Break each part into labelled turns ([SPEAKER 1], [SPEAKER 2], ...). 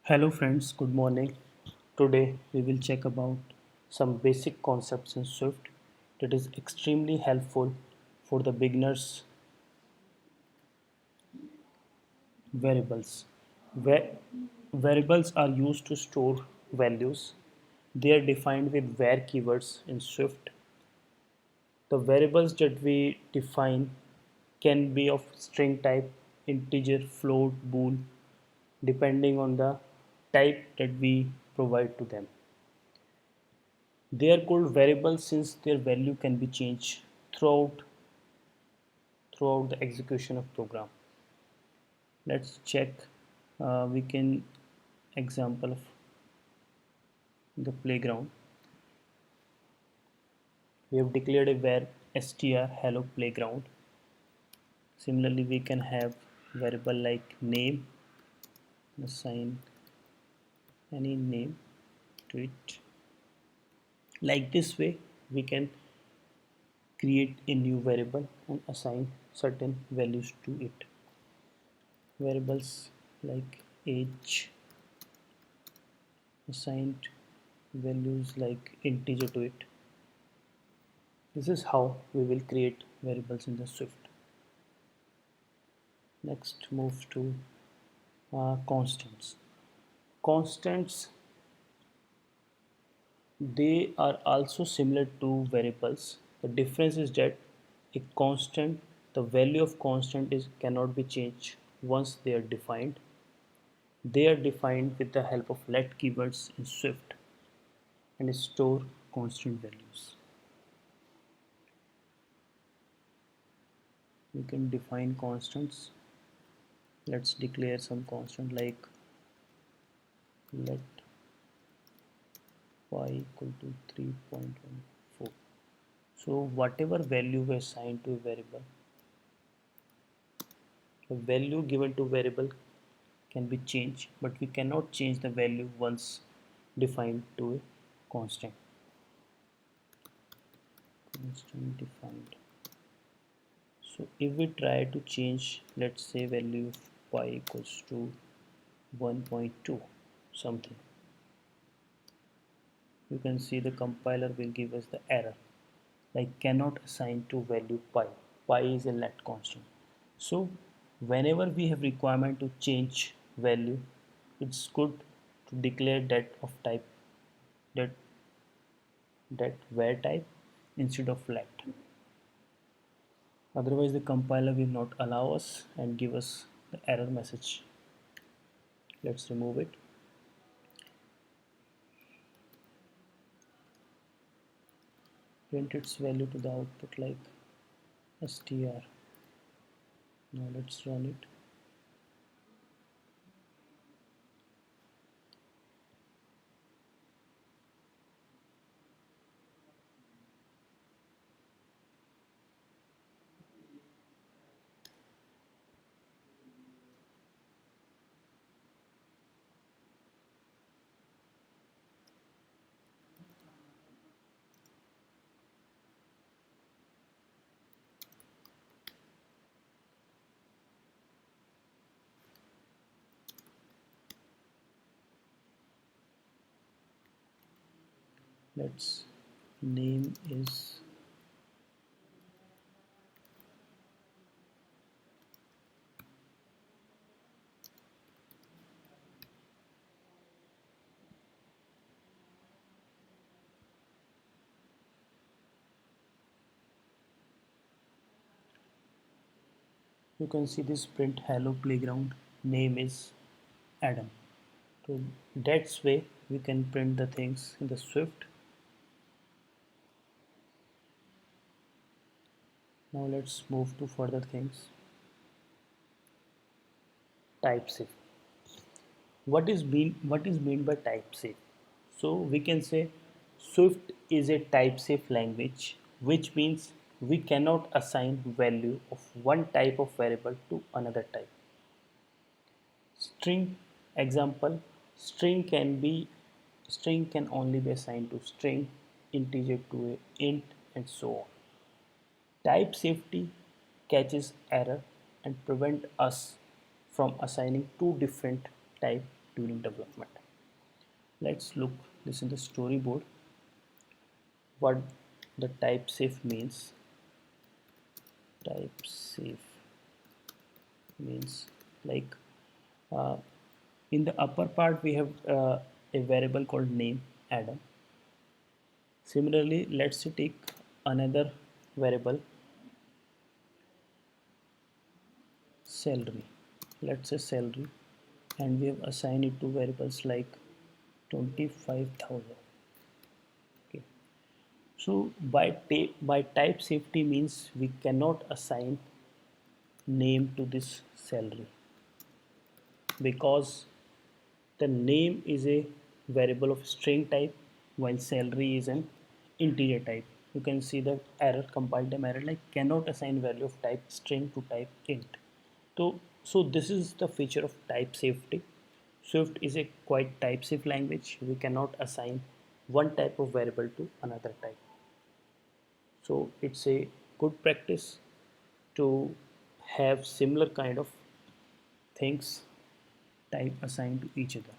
[SPEAKER 1] Hello friends, good morning. Today we will check about some basic concepts in Swift that is extremely helpful for the beginners. Variables. Variables are used to store values. They are defined with var keywords in Swift. The variables that we define can be of string type, integer, float, bool, depending on the type that we provide to them. They are called variables since their value can be changed throughout throughout the execution of program. Let's check. We can example of the playground. We have declared a var str hello playground. Similarly, we can have variable like name, assign any name to it. Like this way, we can create a new variable and assign certain values to it. Variables like age, assigned values like integer to it. This is how we will create variables in the Swift. Next, move to constants. Constants, they are also similar to variables. The difference is that a constant, the value of constant is cannot be changed once they are defined. They are defined with the help of let keywords in Swift and store constant values. We can define constants. Let's declare some constant like let y equal to 3.14. So whatever value we assign to a variable, the value given to variable can be changed, but we cannot change the value once defined to a constant. Constant defined. So if we try to change, let's say value of y equals to 1.2 something, you can see the compiler will give us the error like cannot assign to value pi. Pi is a let constant. So whenever we have requirement to change value, it's good to declare that of type that var type instead of let. Otherwise the compiler will not allow us and give us the error message. Let's remove it. Print its value to the output like str. Now let's run it. Let's name is you can see this print hello playground, name is Adam. So that's way we can print the things in the Swift. Now let's move to further things. Type safe. What is mean by type safe? So we can say Swift is a type safe language, which means we cannot assign value of one type of variable to another type. String example, string can only be assigned to string, integer to a int, and so on. Type safety catches error and prevent us from assigning two different type during development. Let's look this in the storyboard. What the type safe means. Type safe means like uh, in the upper part we have a variable called name Adam. Similarly, let's take another variable salary. Let's say salary, and we have assigned it to variables like 25,000. Okay. So by type safety means we cannot assign name to this salary because the name is a variable of string type while salary is an integer type. You can see the error, compile time error, like cannot assign value of type string to type int. So this is the feature of type safety. Swift is a quite type safe language. We cannot assign one type of variable to another type. So it's a good practice to have similar kind of things type assigned to each other.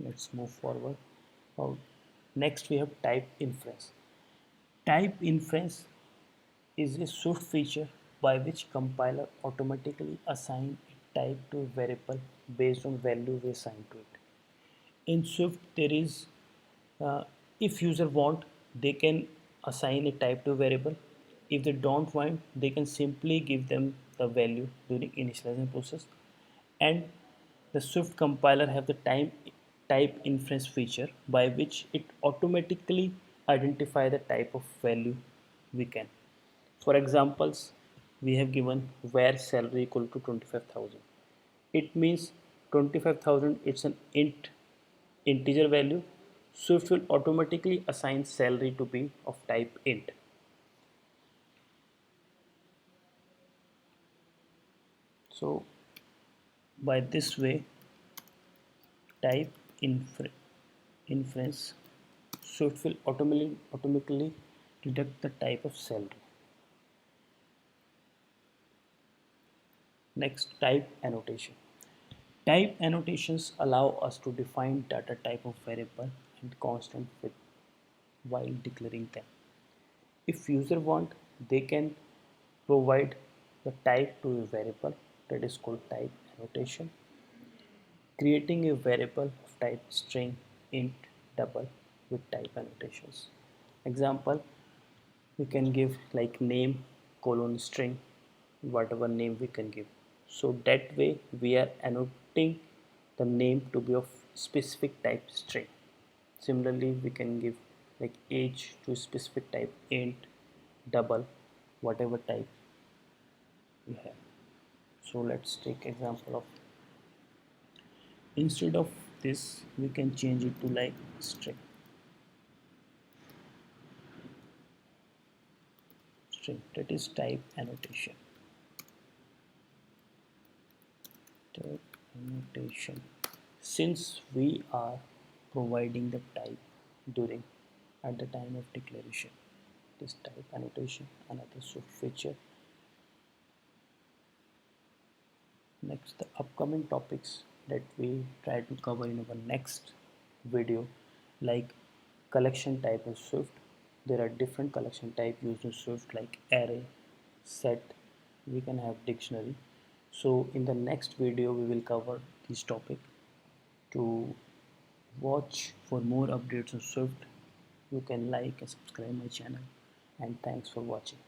[SPEAKER 1] Let's move forward. Now, next we have type inference. Type inference is a Swift feature by which compiler automatically assign a type to a variable based on value we assign to it. In Swift, there is if user want, they can assign a type to a variable. If they don't want, they can simply give them the value during initialization process. And the Swift compiler have the type inference feature by which it automatically identify the type of value we can. For examples, we have given where salary equal to 25,000. It means 25,000 it's an integer value. Swift will automatically assign salary to be of type int. So by this way, type inference Swift will automatically detect the type of salary. Next, type annotation. Type annotations allow us to define data type of variable and constant with while declaring them. If user want, they can provide the type to a variable that is called type annotation, creating a variable of type string, int, double with type annotations. Example, we can give like name colon string, whatever name we can give. So that way we are annotating the name to be of specific type string. Similarly, we can give like age to specific type int, double, whatever type we have. So let's take example of instead of this we can change it to like string that is type annotation. Type annotation. Since we are providing the type during at the time of declaration, this type annotation another Swift feature. Next, the upcoming topics that we try to cover in our next video, like collection type in Swift. There are different collection type used in Swift like array, set, we can have dictionary. So in the next video we will cover this topic. To watch for more updates on Swift, you can like and subscribe my channel, and thanks for watching.